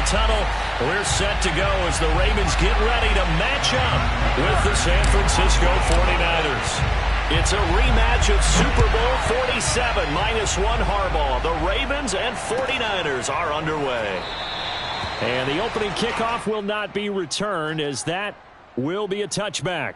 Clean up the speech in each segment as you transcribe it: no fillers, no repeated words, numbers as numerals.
tunnel. We're set to go as the Ravens get ready to match up with the San Francisco 49ers. It's a rematch of Super Bowl 47 -1 Harbaugh. The Ravens and 49ers are underway. And the opening kickoff will not be returned, as that will be a touchback.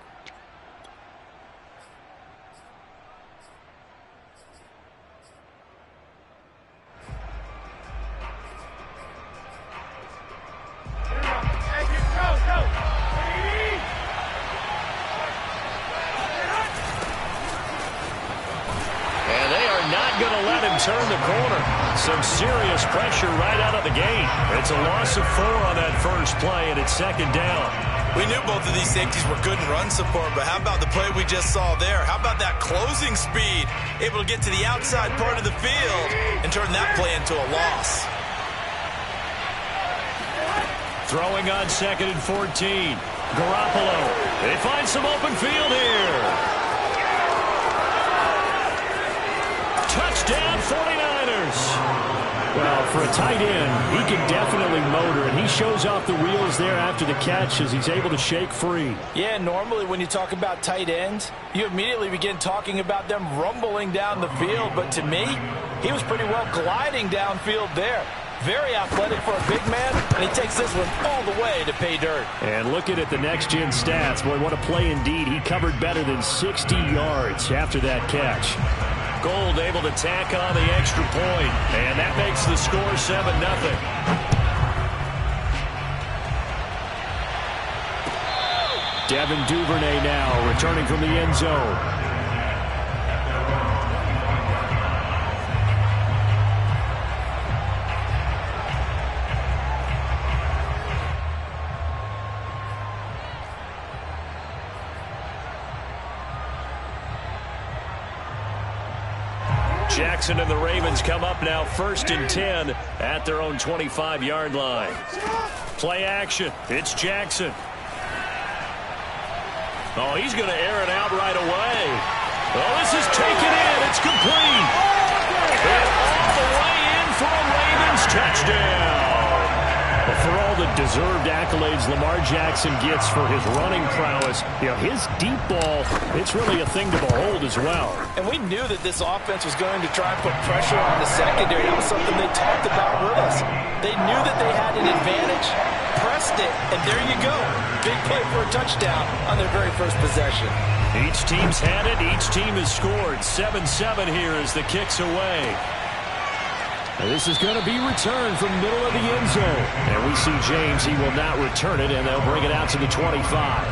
Turn the corner. Some serious pressure right out of the gate. It's a loss of 4 on that first play, and it's second down. We knew both of these safeties were good in run support, but how about the play we just saw there? How about that closing speed? Able to get to the outside part of the field and turn that play into a loss. Throwing on 2nd and 14. Garoppolo. They find some open field here. Touchdown 49ers. Well, for a tight end, he can definitely motor, and he shows off the wheels there after the catch as he's able to shake free. Yeah, normally when you talk about tight ends, you immediately begin talking about them rumbling down the field. But to me, he was pretty well gliding downfield there. Very athletic for a big man, and he takes this one all the way to pay dirt. And looking at the next-gen stats, boy, what a play indeed. He covered better than 60 yards after that catch. Gold able to tack on the extra point, and that makes the score 7-0. Devin Duvernay now returning from the end zone. Jackson and the Ravens come up now 1st and 10 at their own 25-yard line. Play action. It's Jackson. Oh, he's going to air it out right away. Oh, this is taken in. It's complete. And all the way in for a Ravens touchdown. But for all the deserved accolades Lamar Jackson gets for his running prowess, his deep ball, it's really a thing to behold as well. And we knew that this offense was going to try and put pressure on the secondary. That was something they talked about with us. They knew that they had an advantage, pressed it, and there you go. Big play for a touchdown on their very first possession. Each team's had it. Each team has scored. 7-7 here as the kick's away. This is going to be returned from the middle of the end zone. And we see James. He will not return it, and they'll bring it out to the 25.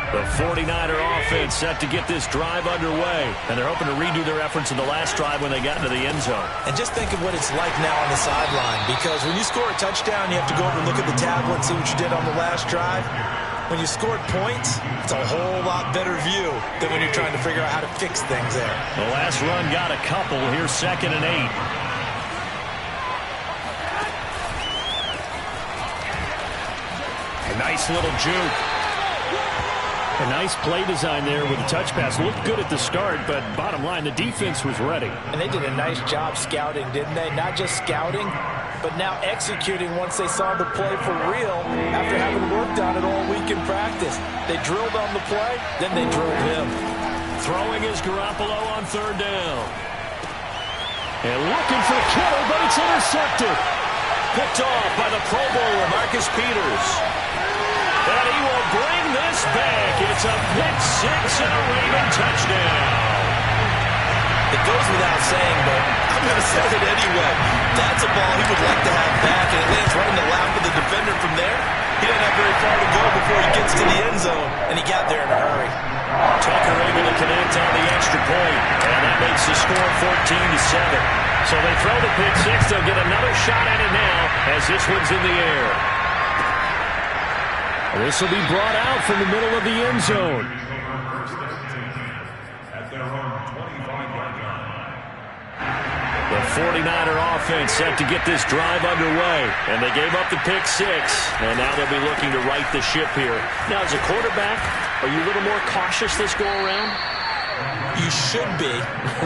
The 49er offense set to get this drive underway. And they're hoping to redo their efforts in the last drive when they got into the end zone. And just think of what it's like now on the sideline. Because when you score a touchdown, you have to go over and look at the tablet and see what you did on the last drive. When you scored points, it's a whole lot better view than when you're trying to figure out how to fix things there. The last run got a couple. Here's 2nd and 8. A nice little juke. A nice play design there with a touch pass. Looked good at the start, but bottom line, the defense was ready. And they did a nice job scouting, didn't they? Not just scouting, but now executing once they saw the play for real after having worked on it all week in practice. They drilled on the play, then they drilled him. Throwing is Garoppolo on 3rd down. And looking for Kittle, but it's intercepted. Picked off by the Pro Bowler, Marcus Peters. And he will bring this back. It's a pick 6 and a Raven touchdown. It goes without saying, but I'm going to say it anyway. That's a ball he would like to have back, and it lands right in the lap of the defender from there. He doesn't have very far to go before he gets to the end zone, and he got there in a hurry. Tucker able to connect on the extra point, and that makes the score 14-7. So they throw the pick 6. They'll get another shot at it now as this one's in the air. This will be brought out from the middle of the end zone. The 49er offense set to get this drive underway. And they gave up the pick 6. And now they'll be looking to right the ship here. Now, as a quarterback, Are you a little more cautious this go around? You should be,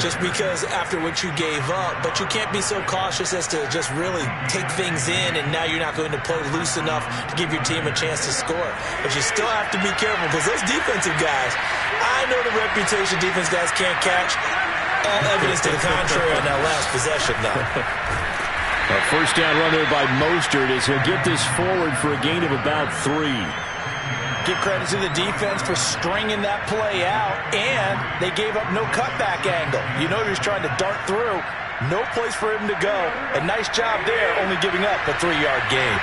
just because after what you gave up, but you can't be so cautious as to just really take things in, and now you're not going to play loose enough to give your team a chance to score. But you still have to be careful, because those defensive guys, I know the reputation defense guys can't catch. All evidence to the contrary on that last possession, though. A first down run there by Mostert as he'll get this forward for a gain of about 3. Give credit to the defense for stringing that play out, and they gave up no cutback angle. You know he was trying to dart through. No place for him to go. A nice job there, only giving up a 3-yard gain.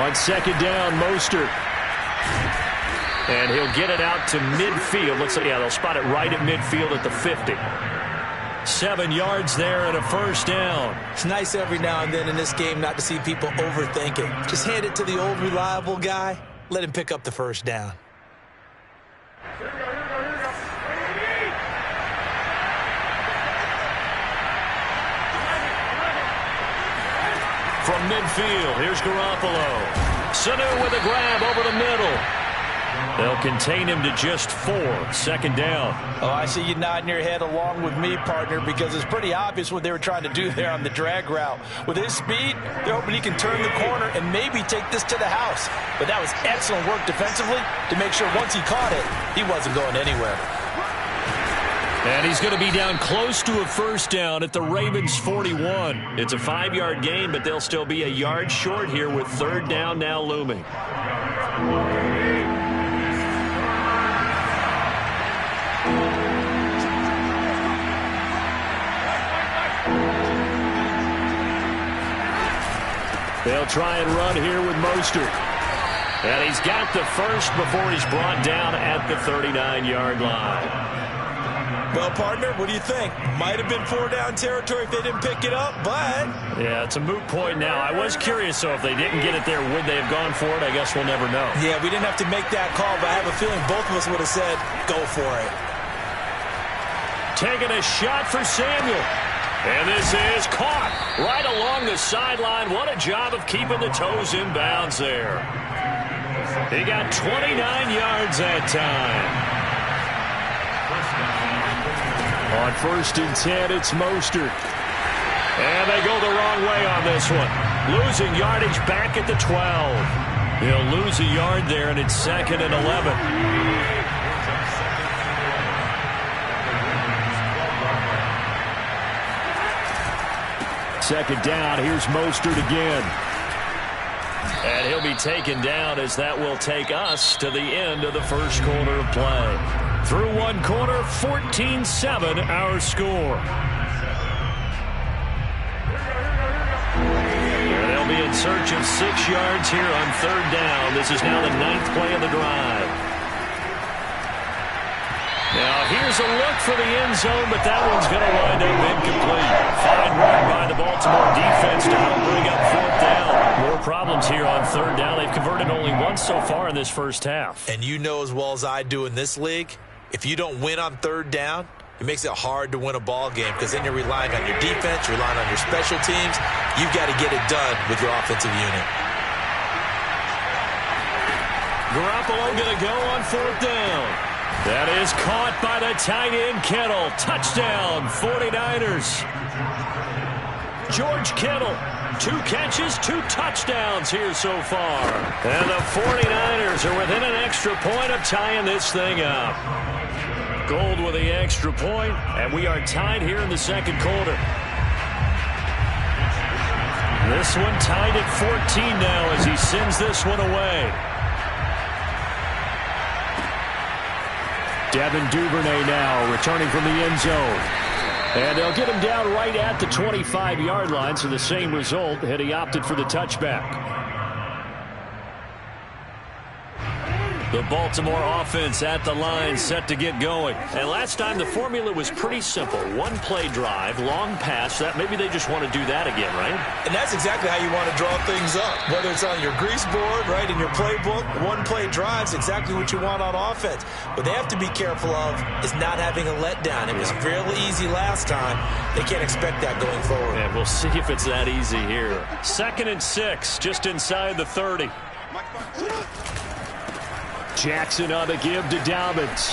On second down, Mostert. And he'll get it out to midfield. Let's say, yeah, they'll spot it right at midfield at the 50. 7 yards there and a first down. It's nice every now and then in this game not to see people overthink it. Just hand it to the old reliable guy. Let him pick up the first down. From midfield, here's Garoppolo. Sanu with a grab over the middle. They'll contain him to just 4. Second down. Oh, I see you nodding your head along with me, partner, because it's pretty obvious what they were trying to do there on the drag route. With his speed, they're hoping he can turn the corner and maybe take this to the house. But that was excellent work defensively to make sure once he caught it, he wasn't going anywhere. And he's going to be down close to a first down at the Ravens 41. It's a 5-yard gain, but they'll still be a yard short here with third down now looming. They'll try and run here with Mostert. And he's got the first before he's brought down at the 39-yard line. Well, partner, what do you think? Might have been 4-down territory if they didn't pick it up, but... Yeah, it's a moot point now. I was curious, so if they didn't get it there, would they have gone for it? I guess we'll never know. Yeah, we didn't have to make that call, but I have a feeling both of us would have said, go for it. Taking a shot for Samuel. And this is caught right along the sideline. What a job of keeping the toes in bounds there. He got 29 yards that time. On 1st and 10, it's Mostert. And they go the wrong way on this one. Losing yardage back at the 12. He'll lose a yard there, and it's 2nd and 11. Second down, here's Mostert again. And he'll be taken down as that will take us to the end of the first quarter of play. Through one quarter, 14-7 our score. And they'll be in search of 6 yards here on third down. This is now the 9th play of the drive. Now, here's a look for the end zone, but that one's going to wind up incomplete. Fine work by the Baltimore defense to help bring up fourth down. More problems here on third down. They've converted only once so far in this first half. And you know as well as I do in this league, if you don't win on third down, it makes it hard to win a ball game because then you're relying on your defense, you're relying on your special teams. You've got to get it done with your offensive unit. Garoppolo going to go on fourth down. That is caught by the tight end, Kittle. Touchdown, 49ers. George Kittle, 2 catches, 2 touchdowns here so far. And the 49ers are within an extra point of tying this thing up. Gold with the extra point, and we are tied here in the second quarter. This one tied at 14 now as he sends this one away. Devin Duvernay now returning from the end zone. And they'll get him down right at the 25-yard line, so the same result had he opted for the touchback. The Baltimore offense at the line set to get going. And last time the formula was pretty simple. One-play drive, long pass. That maybe they just want to do that again, right? And that's exactly how you want to draw things up. Whether it's on your grease board, right, in your playbook, one-play drive's exactly what you want on offense. What they have to be careful of is not having a letdown. It was fairly easy last time. They can't expect that going forward. And we'll see if it's that easy here. 2nd and 6, just inside the 30. Jackson on the give to Dobbins.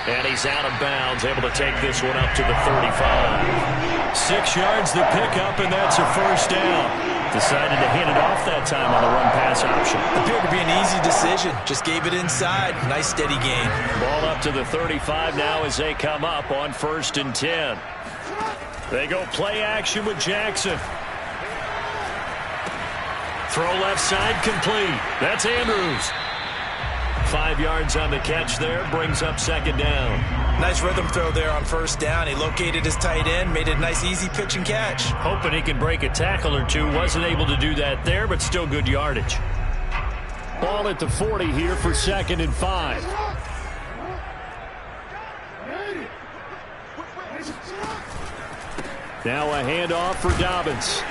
And he's out of bounds, able to take this one up to the 35. 6 yards the pickup, and that's a first down. Decided to hand it off that time on the run-pass option. Appeared to be an easy decision. Just gave it inside. Nice steady gain. Ball up to the 35 now as they come up on 1st and 10. They go play action with Jackson. Throw left side complete. That's Andrews. 5 yards on the catch there, brings up 2nd down. Nice rhythm throw there on 1st down. He located his tight end, made it a nice easy pitch and catch. Hoping he can break a tackle or two. Wasn't able to do that there, but still good yardage. Ball at the 40 here for 2nd and 5. Now a handoff for Dobbins.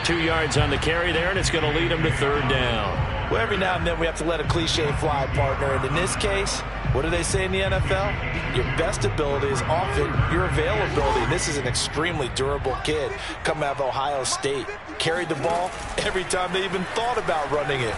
2 yards on the carry there, and it's going to lead him to 3rd down. Well, every now and then we have to let a cliche fly, partner. And in this case, what do they say in the NFL? Your best ability is often your availability. And this is an extremely durable kid coming out of Ohio State. Carried the ball every time they even thought about running it.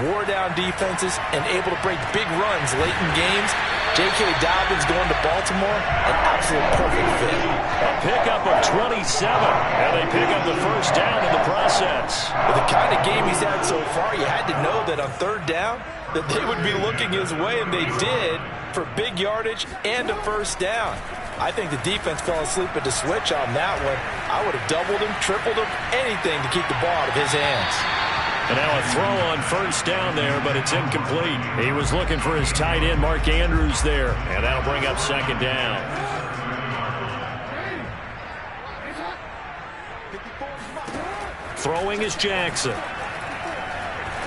Wore down defenses and able to break big runs late in games. J.K. Dobbins going to Baltimore, an absolute perfect fit. A pickup of 27, and they pick up the 1st down in the process. With the kind of game he's had so far, you had to know that on 3rd down that they would be looking his way, and they did, for big yardage and a 1st down. I think the defense fell asleep at the switch on that one. I would have doubled him, tripled him, anything to keep the ball out of his hands. And now a throw on 1st down there, but it's incomplete. He was looking for his tight end, Mark Andrews, there. And that'll bring up 2nd down. Throwing is Jackson.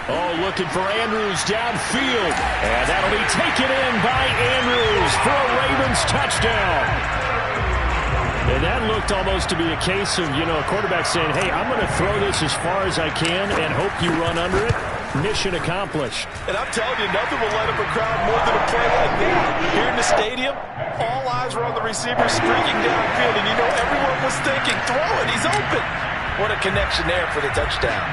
Oh, looking for Andrews downfield. And that'll be taken in by Andrews for a Ravens touchdown. And that looked almost to be a case of, a quarterback saying, hey, I'm going to throw this as far as I can and hope you run under it. Mission accomplished. And I'm telling you, nothing will light up a crowd more than a play like that. Here in the stadium, all eyes were on the receiver streaking downfield, and everyone was thinking, throw it, he's open. What a connection there for the touchdown.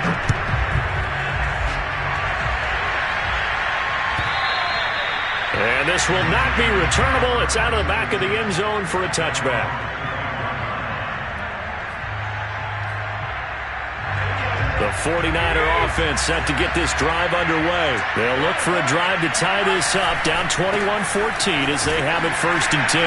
And this will not be returnable. It's out of the back of the end zone for a touchback. The 49er offense set to get this drive underway. They'll look for a drive to tie this up, down 21-14 as they have it 1st and 10.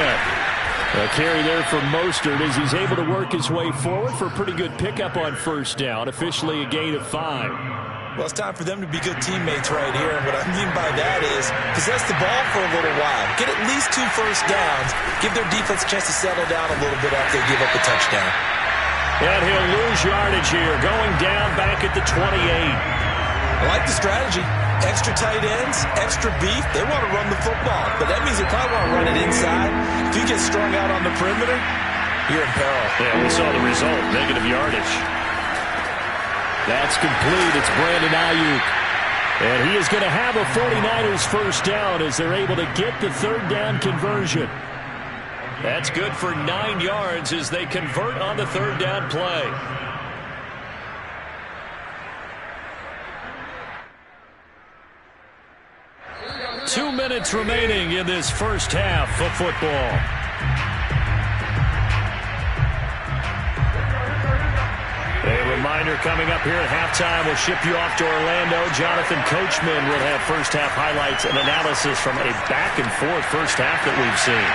A carry there for Mostert as he's able to work his way forward for a pretty good pickup on 1st down, officially a gain of 5. Well, it's time for them to be good teammates right here. And what I mean by that is possess the ball for a little while. Get at least 2 1st downs. Give their defense a chance to settle down a little bit after they give up a touchdown. And he'll lose yardage here, going down back at the 28. I like the strategy. Extra tight ends, extra beef. They want to run the football, but that means they probably want to run it inside. If you get strung out on the perimeter, you're in peril. Yeah, we saw the result, negative yardage. That's complete. It's Brandon Ayuk. And he is going to have a 49ers 1st down as they're able to get the 3rd down conversion. That's good for 9 yards as they convert on the 3rd down play. Two minutes remaining in this 1st half of football. A reminder coming up here at halftime, we'll ship you off to Orlando. Jonathan Coachman will have 1st half highlights and analysis from a back-and-forth 1st half that we've seen.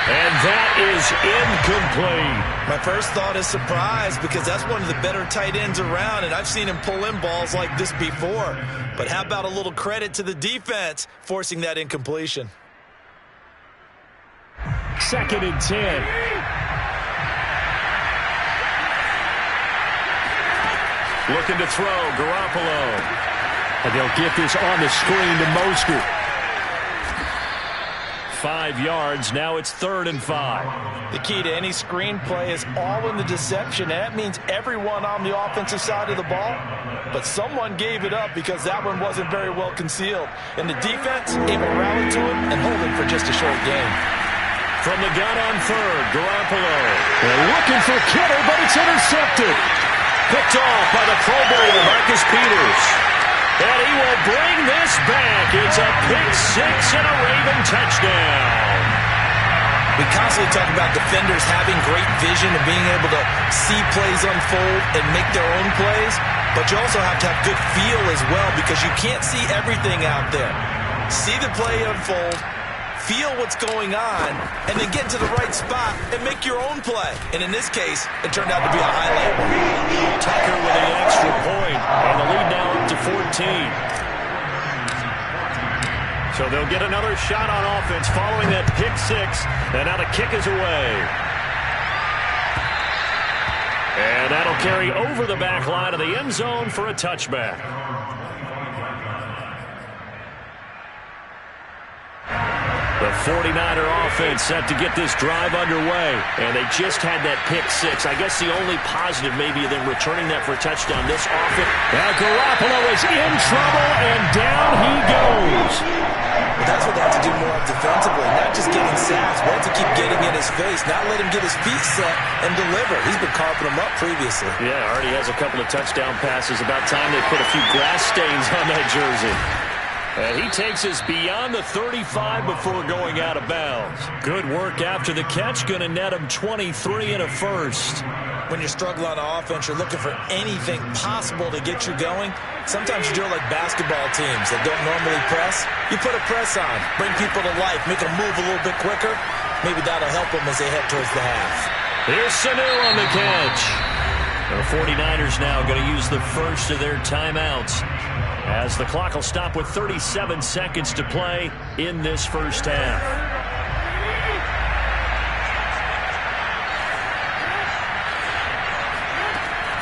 And that is incomplete. My first thought is surprise because that's one of the better tight ends around, and I've seen him pull in balls like this before. But how about a little credit to the defense forcing that incompletion? 2nd and 10. Looking to throw, Garoppolo. And they'll get this on the screen to Mostert. 5 yards. Now it's 3rd and 5. The key to any screenplay is all in the deception. That means everyone on the offensive side of the ball. But someone gave it up because that one wasn't very well concealed. And the defense able to rally to it and hold it for just a short game. From the gun on 3rd, Garoppolo. They're looking for Kittle, but it's intercepted. Picked off by the Pro Bowler, Marcus Peters. And he will bring this back. It's a pick six and a Raven touchdown. We constantly talk about defenders having great vision and being able to see plays unfold and make their own plays, but you also have to have good feel as well because you can't see everything out there. See the play unfold, feel what's going on, and then get to the right spot and make your own play. And in this case, it turned out to be a highlight. Tucker with the extra point, and the lead now up to 14. So they'll get another shot on offense following that pick six. And now the kick is away. And that'll carry over the back line of the end zone for a touchback. The 49er offense set to get this drive underway. And they just had that pick six. I guess the only positive maybe of them returning that for a touchdown this often. Now Garoppolo is in trouble, and down he goes. But that's what they have to do more of defensively, not just getting sacks, but to keep getting in his face, not let him get his feet set and deliver. He's been carving them up previously. Yeah, already has a couple of touchdown passes. About time they put a few grass stains on that jersey. And he takes us beyond the 35 before going out of bounds. Good work after the catch. Going to net him 23 and a first. When you're struggling on offense, you're looking for anything possible to get you going. Sometimes you do it like basketball teams that don't normally press. You put a press on, bring people to life, make them move a little bit quicker. Maybe that'll help them as they head towards the half. Here's Sanu on the catch. The 49ers now going to use the first of their timeouts, as the clock will stop with 37 seconds to play in this first half.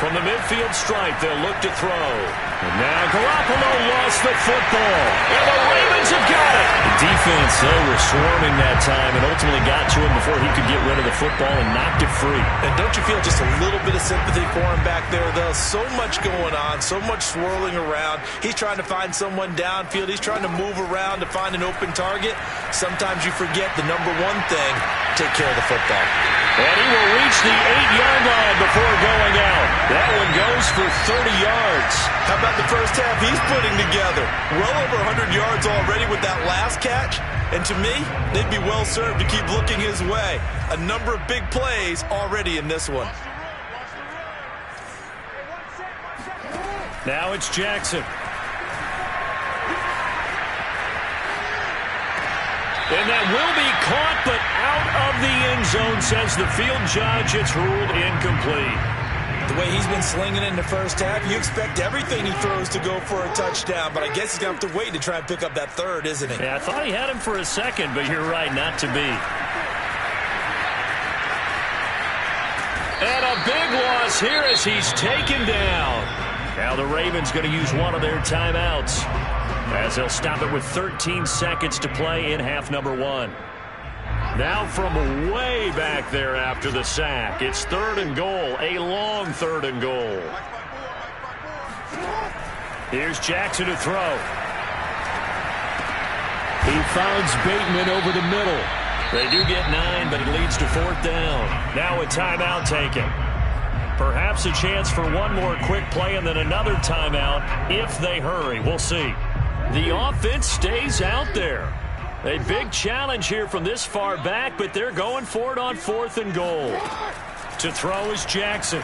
From the midfield stripe, they'll look to throw. And now Garoppolo lost the football. And the Ravens have got it. The defense, they were swarming that time and ultimately got to him before he could get rid of the football and knocked it free. And don't you feel just a little bit of sympathy for him back there, though? So much going on, so much swirling around. He's trying to find someone downfield. He's trying to move around to find an open target. Sometimes you forget the number one thing, take care of the football. And he will reach the 8-yard line before going out. That one goes for 30 yards. How about the first half he's putting together? Well over 100 yards already with that last catch. And to me, they'd be well served to keep looking his way. A number of big plays already in this one. Now it's Jackson. And that will be caught, but out of the end zone, says the field judge. It's ruled incomplete. The way he's been slinging in the first half, you expect everything he throws to go for a touchdown, but I guess he's going to have to wait to try and pick up that third, isn't he? Yeah, I thought he had him for a second, but you're right, not to be. And a big loss here as he's taken down. Now the Ravens going to use one of their timeouts, as they'll stop it with 13 seconds to play in half number one. Now from way back there after the sack, it's 3rd and goal, a long 3rd and goal. Here's Jackson to throw. He finds Bateman over the middle. They do get 9, but it leads to 4th down. Now a timeout taken. Perhaps a chance for one more quick play and then another timeout if they hurry. We'll see. The offense stays out there. A big challenge here from this far back, but they're going for it on 4th and goal. To throw is Jackson.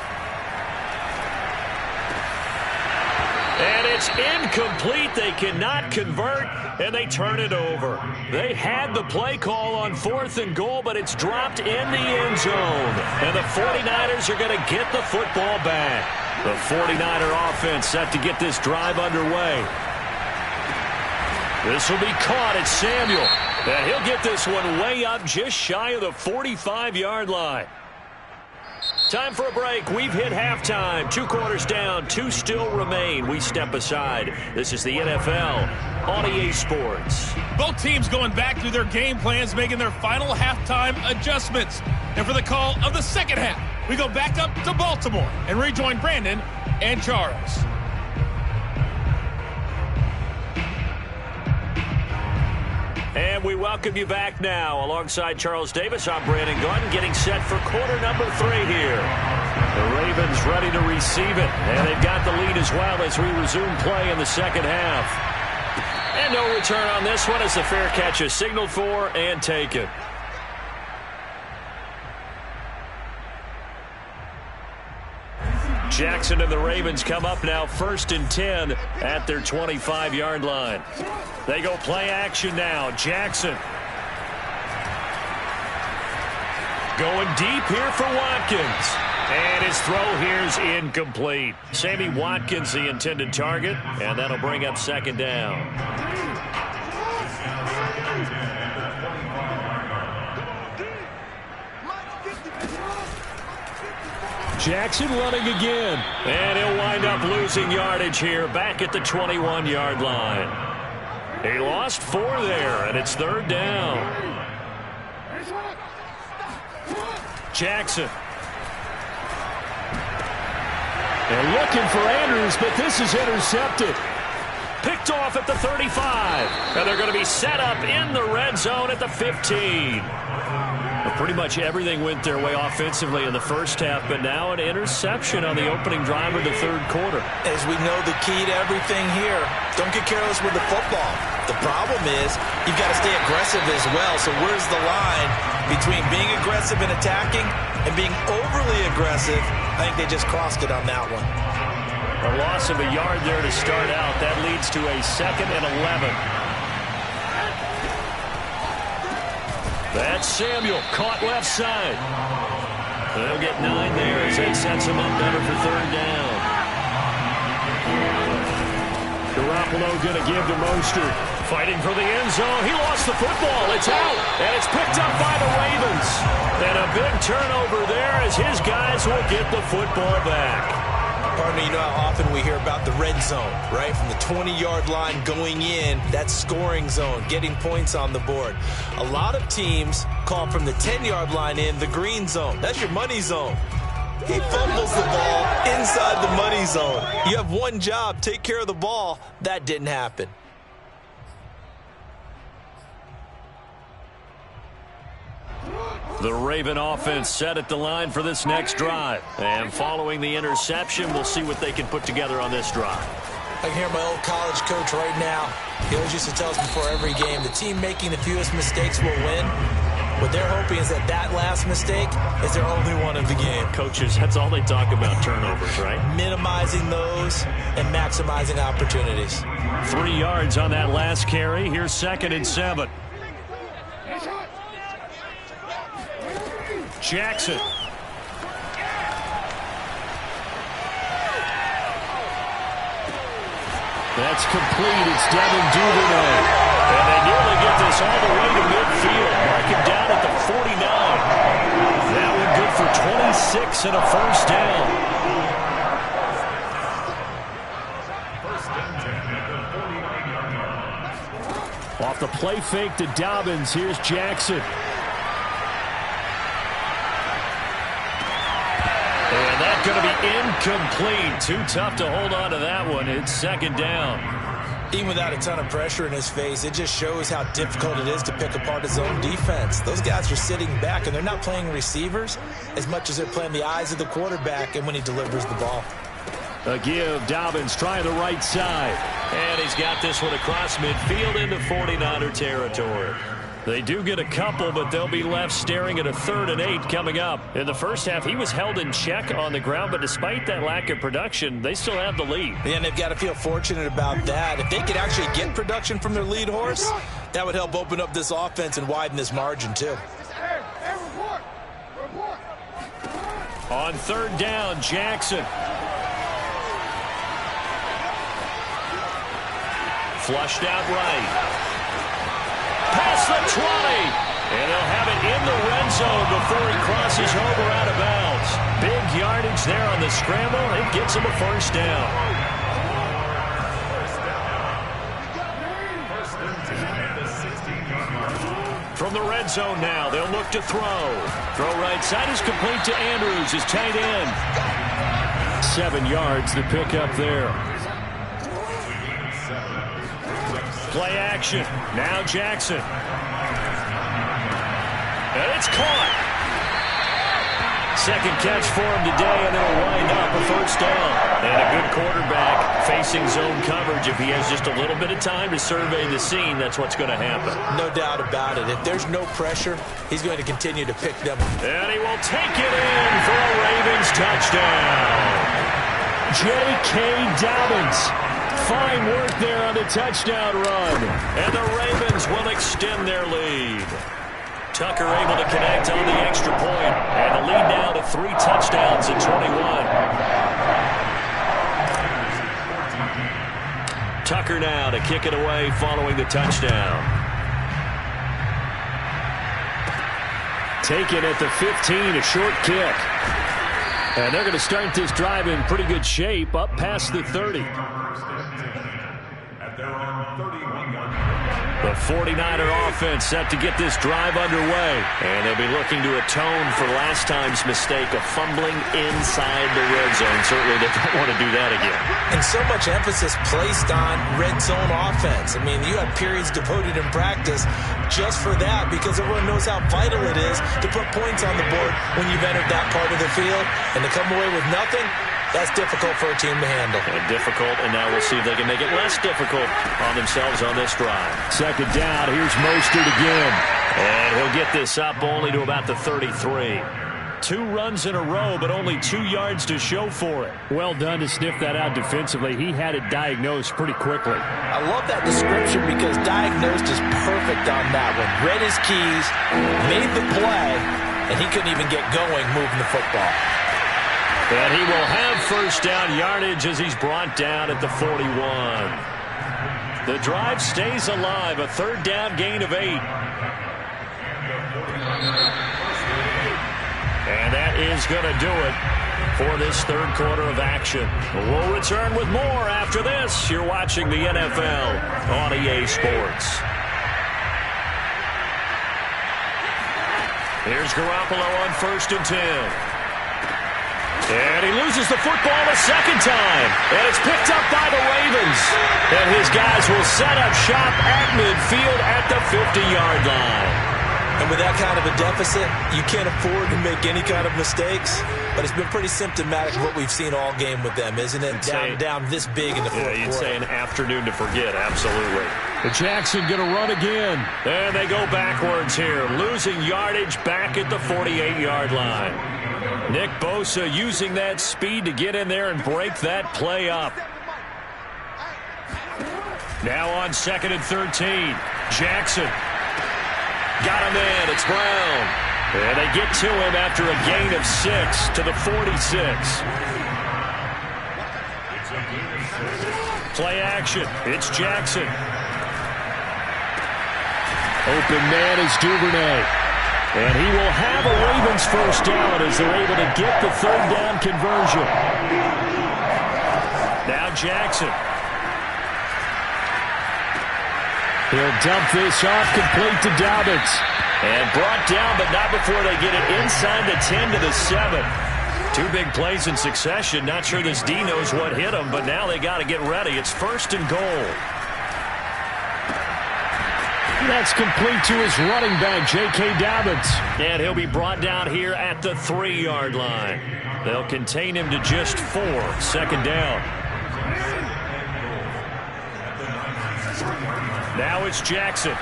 And it's incomplete. They cannot convert, and they turn it over. They had the play call on 4th and goal, but it's dropped in the end zone. And the 49ers are going to get the football back. The 49er offense set to get this drive underway. This will be caught at Samuel. And he'll get this one way up just shy of the 45-yard line. Time for a break. We've hit halftime. 2 quarters down. 2 still remain. We step aside. This is the NFL on EA Sports. Both teams going back through their game plans, making their final halftime adjustments. And for the call of the second half, we go back up to Baltimore and rejoin Brandon and Charles. And we welcome you back now. Alongside Charles Davis, I'm Brandon Gordon, getting set for quarter number 3 here. The Ravens ready to receive it, and they've got the lead as well as we resume play in the second half. And no return on this one as the fair catch is signaled for and taken. Jackson and the Ravens come up now 1st and 10 at their 25-yard line. They go play action now. Jackson going deep here for Watkins. And his throw here is incomplete. Sammy Watkins, the intended target, and that'll bring up 2nd down. Jackson running again. And he'll wind up losing yardage here back at the 21-yard line. He lost 4 there, and it's 3rd down. Jackson. They're looking for Andrews, but this is intercepted. Picked off at the 35. And they're going to be set up in the red zone at the 15. Well, pretty much everything went their way offensively in the first half, but now an interception on the opening drive of the 3rd quarter. As we know, the key to everything here, don't get careless with the football. The problem is you've got to stay aggressive as well. So where's the line between being aggressive and attacking and being overly aggressive? I think they just crossed it on that one. A loss of a yard there to start out. That leads to a 2nd and 11. That's Samuel, caught left side. They'll get 9 there as that sets him up better for 3rd down. Garoppolo going to give to Mostert. Fighting for the end zone. He lost the football. It's out. And it's picked up by the Ravens. And a big turnover there as his guys will get the football back. Pardon me, you know how often we hear about the red zone, right? From the 20-yard line going in, that scoring zone, getting points on the board. A lot of teams call from the 10-yard line in the green zone. That's your money zone. He fumbles the ball inside the money zone. You have one job, take care of the ball. That didn't happen. The Raven offense set at the line for this next drive. And following the interception, we'll see what they can put together on this drive. I can hear my old college coach right now. He always used to tell us before every game, the team making the fewest mistakes will win. What they're hoping is that that last mistake is their only one of the game. Coaches, that's all they talk about, turnovers, right? Minimizing those and maximizing opportunities. 3 yards on that last carry. Here's 2nd and 7. Jackson. That's complete. It's Devin Duvernay. And they nearly get this all the way to midfield. Mark him down at the 49. That one good for 26 and a 1st down. Off the play fake to Dobbins. Here's Jackson. And that's going to be incomplete. Too tough to hold on to that one. It's 2nd down. Even without a ton of pressure in his face, it just shows how difficult it is to pick apart his own defense. Those guys are sitting back, and they're not playing receivers as much as they're playing the eyes of the quarterback and when he delivers the ball. A give. Dobbins trying the right side. And he's got this one across midfield into 49er territory. They do get a couple, but they'll be left staring at a 3rd and 8 coming up. In the first half, he was held in check on the ground, but despite that lack of production, they still have the lead. And they've got to feel fortunate about that. If they could actually get production from their lead horse, that would help open up this offense and widen this margin too. On 3rd down, Jackson. Flushed out right. Past the 20. And they'll have it in the red zone before he crosses over out of bounds. Big yardage there on the scramble. It gets him a 1st down. From the red zone now, they'll look to throw. Throw right side is complete to Andrews, his tight end. 7 yards to pick up there. Play action. Now Jackson. And it's caught. Second catch for him today, and it'll wind up a first down. And a good quarterback facing zone coverage. If he has just a little bit of time to survey the scene, that's what's going to happen. No doubt about it. If there's no pressure, he's going to continue to pick them. And he will take it in for a Ravens touchdown. J.K. Dobbins. Fine work there on the touchdown run. And the Ravens will extend their lead. Tucker able to connect on the extra point. And the lead now to 3 touchdowns at 21. Tucker now to kick it away following the touchdown. Taken at the 15, a short kick. And they're going to start this drive in pretty good shape, up past the 30. The 49er offense set to get this drive underway. And they'll be looking to atone for last time's mistake of fumbling inside the red zone. Certainly they don't want to do that again. And so much emphasis placed on red zone offense. I mean, you have periods devoted in practice just for that because everyone knows how vital it is to put points on the board when you've entered that part of the field. And to come away with nothing, that's difficult for a team to handle. And difficult, and now we'll see if they can make it less difficult on themselves on this drive. Second down, here's Mostert again. And he'll get this up only to about the 33. 2 runs in a row, but only 2 yards to show for it. Well done to sniff that out defensively. He had it diagnosed pretty quickly. I love that description because diagnosed is perfect on that one. Read his keys, made the play, and he couldn't even get going moving the football. And he will have first down yardage as he's brought down at the 41. The drive stays alive, a third down gain of 8. And that is going to do it for this third quarter of action. We'll return with more after this. You're watching the NFL on EA Sports. Here's Garoppolo on 1st and 10. And he loses the football a second time. And it's picked up by the Ravens. And his guys will set up shop at midfield at the 50-yard line. And with that kind of a deficit, you can't afford to make any kind of mistakes. But it's been pretty symptomatic of what we've seen all game with them, isn't it? Down this big in the fourth quarter. You'd say an afternoon to forget, absolutely. Jackson going to run again. And they go backwards here, losing yardage back at the 48-yard line. Nick Bosa using that speed to get in there and break that play up. Now on 2nd and 13. Jackson. Got him in. It's Brown. And they get to him after a gain of 6 to the 46. Play action. It's Jackson. Open man is Duvernay. And he will have a Ravens first down as they're able to get the third down conversion. Now Jackson. He'll dump this off complete to Dobbins. And brought down, but not before they get it inside the 10 to the 7. 2 big plays in succession. Not sure this D knows what hit him, but now they got to get ready. It's 1st and goal. That's complete to his running back, J.K. Dobbins. And he'll be brought down here at the 3-yard line. They'll contain him to just 4. 2nd down. Now it's Jackson.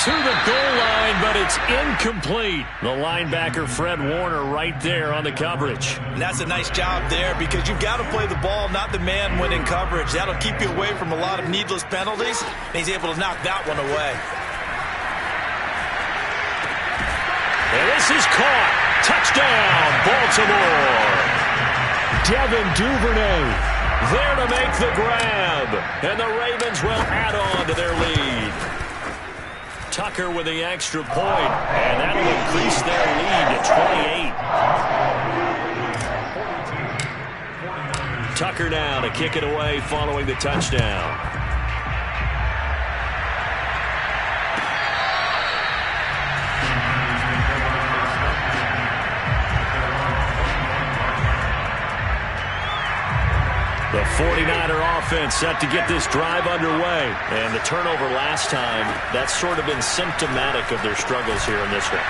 To the goal line, but it's incomplete. The linebacker, Fred Warner, right there on the coverage. And that's a nice job there because you've got to play the ball, not the man when in coverage. That'll keep you away from a lot of needless penalties. And he's able to knock that one away. And this is caught. Touchdown, Baltimore. Devin Duvernay there to make the grab. And the Ravens will add on to their lead. Tucker with the extra point, and that'll increase their lead to 28. Tucker now to kick it away following the touchdown. The 49er offense set to get this drive underway. And the turnover last time, that's sort of been symptomatic of their struggles here in this one.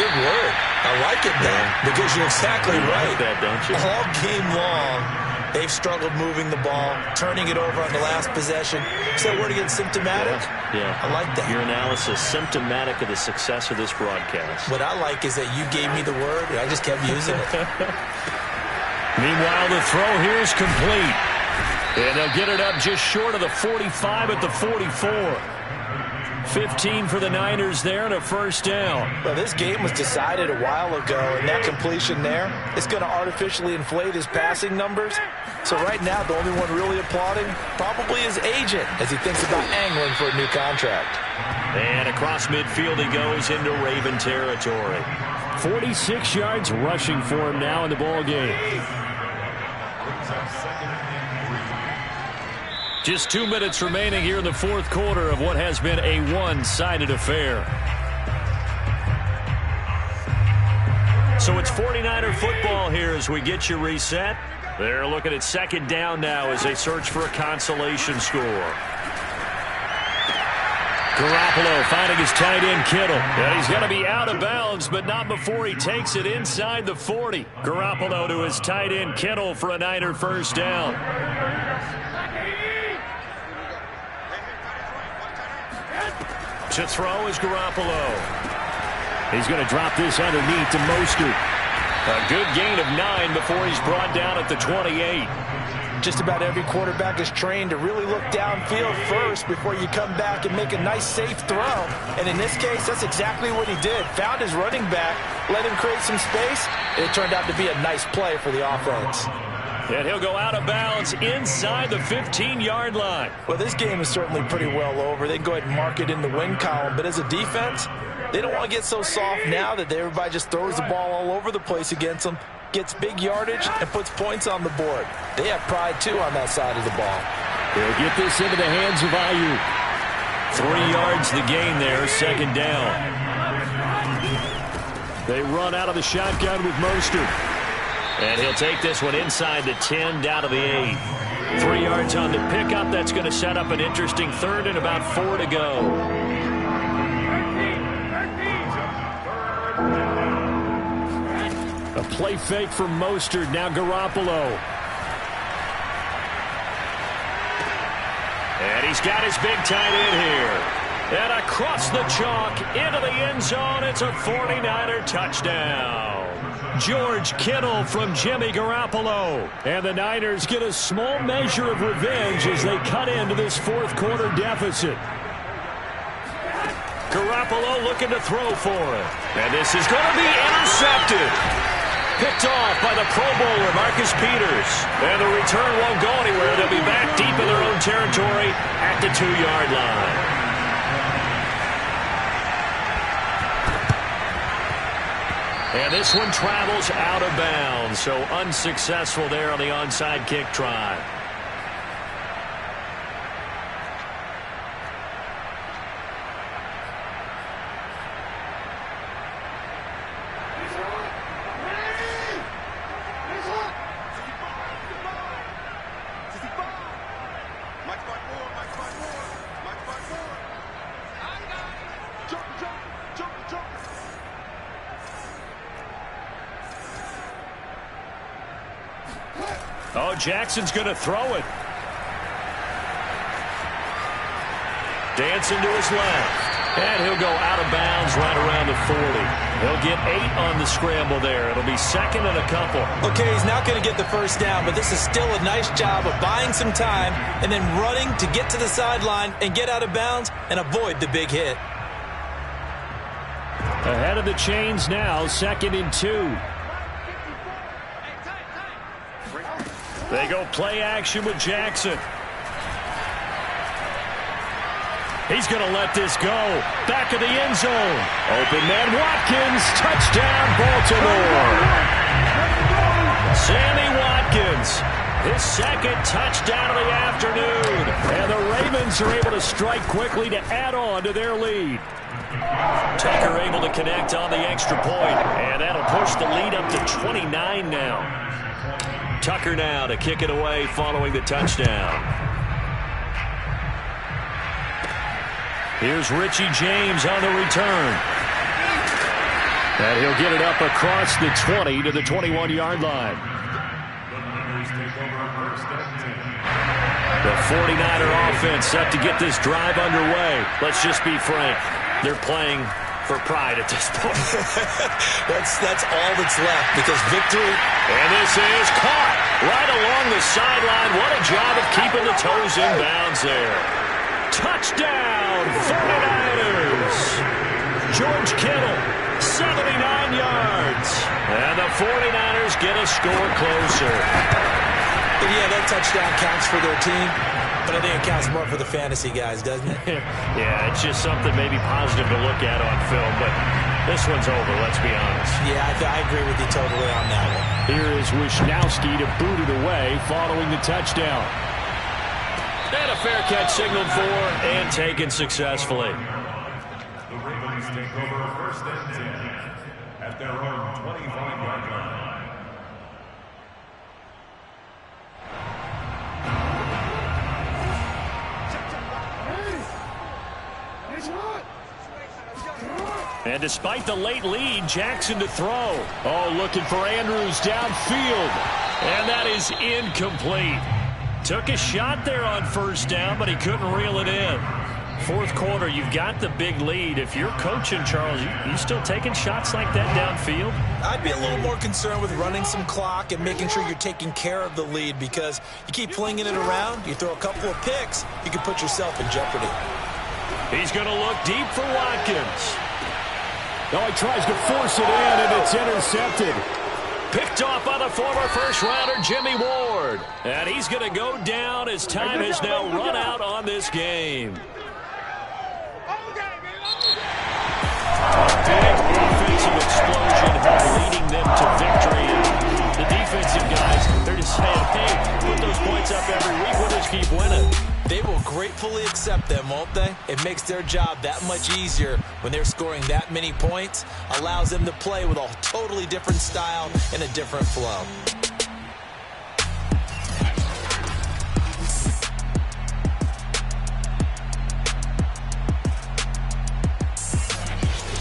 Good word. I like it, Dan, because you're exactly right. You like that, don't you? All game long, they've struggled moving the ball, turning it over on the last possession. Is that word again, symptomatic? Yeah. I like that. Your analysis, symptomatic of the success of this broadcast. What I like is that you gave me the word, and I just kept using it. Meanwhile, the throw here is complete. And they'll get it up just short of the 45 at the 44. 15 for the Niners there and a first down. Well, this game was decided a while ago, and that completion there is going to artificially inflate his passing numbers. So right now, the only one really applauding probably his agent as he thinks about angling for a new contract. And across midfield he goes into Raven territory. 46 yards rushing for him now in the ball game. Just 2 minutes remaining here in the fourth quarter of what has been a one-sided affair. So it's 49er football here as we get you reset. They're looking at second down now as they search for a consolation score. Garoppolo finding his tight end Kittle. And he's going to be out of bounds, but not before he takes it inside the 40. Garoppolo to his tight end Kittle for a Niner first down. To throw is Garoppolo. He's going to drop this underneath to Mostert. A good gain of 9 before he's brought down at the 28. Just about every quarterback is trained to really look downfield first before you come back and make a nice, safe throw. And in this case, that's exactly what he did. Found his running back, let him create some space, and it turned out to be a nice play for the offense. And he'll go out of bounds inside the 15-yard line. Well, this game is certainly pretty well over. They can go ahead and mark it in the win column. But as a defense, they don't want to get so soft now that everybody just throws the ball all over the place against them, gets big yardage, and puts points on the board. They have pride, too, on that side of the ball. They'll get this into the hands of Ayuk. 3 yards the gain there, second down. They run out of the shotgun with Mostert. And he'll take this one inside the 10, down to the 8. 3 yards on the pickup. That's going to set up an interesting third and about 4 to go. A play fake from Mostert. Now Garoppolo. And he's got his big tight end here. And across the chalk into the end zone. It's a 49er touchdown. George Kittle from Jimmy Garoppolo. And the Niners get a small measure of revenge as they cut into this fourth quarter deficit. Garoppolo looking to throw for it. And this is going to be intercepted. Picked off by the Pro Bowler, Marcus Peters. And the return won't go anywhere. They'll be back deep in their own territory at the 2-yard line. And this one travels out of bounds, so unsuccessful there on the onside kick try. Oh, Jackson's going to throw it. Dancing to his left. And he'll go out of bounds right around the 40. He'll get 8 on the scramble there. It'll be second and a couple. Okay, he's not going to get the first down, but this is still a nice job of buying some time and then running to get to the sideline and get out of bounds and avoid the big hit. Ahead of the chains now, second and 2. They go play action with Jackson. He's going to let this go. Back of the end zone. Open man Watkins. Touchdown, Baltimore. Sammy Watkins. His second touchdown of the afternoon. And the Ravens are able to strike quickly to add on to their lead. Tucker able to connect on the extra point. And that'll push the lead up to 29 now. Tucker now to kick it away following the touchdown. Here's Richie James on the return. And he'll get it up across the 20 to the 21-yard line. The 49er offense set to get this drive underway. Let's just be frank. They're playing for pride at this point. that's all that's left because victory. And this is caught right along the sideline. What a job of keeping the toes in bounds there. Touchdown, 49ers. George Kittle, 79 yards. And the 49ers get a score closer. And yeah, that touchdown counts for their team, but I think it counts more for the fantasy guys, doesn't it? Yeah, it's just something maybe positive to look at on film, but this one's over, let's be honest. Yeah, I agree with you totally on that one. Here is Wisnowski to boot it away following the touchdown. And a fair catch signaled for and taken successfully. The Ravens take over first and 10 at their own 25-yard line. And despite the late lead, Jackson to throw. Oh, looking for Andrews downfield. And that is incomplete. Took a shot there on first down, but he couldn't reel it in. Fourth quarter, you've got the big lead. If you're coaching, Charles, you still taking shots like that downfield? I'd be a little more concerned with running some clock and making sure you're taking care of the lead because you keep flinging it around, you throw a couple of picks, you can put yourself in jeopardy. He's going to look deep for Watkins. Oh, he tries to force it in, and it's intercepted. Picked off by the former first-rounder Jimmy Ward. And he's going to go down as time has now run out on this game. A big offensive explosion leading them to victory. And the defensive guys, they're just saying, hey, put those points up every week. We'll just keep winning. They will gratefully accept them, won't they? It makes their job that much easier when they're scoring that many points. Allows them to play with a totally different style and a different flow.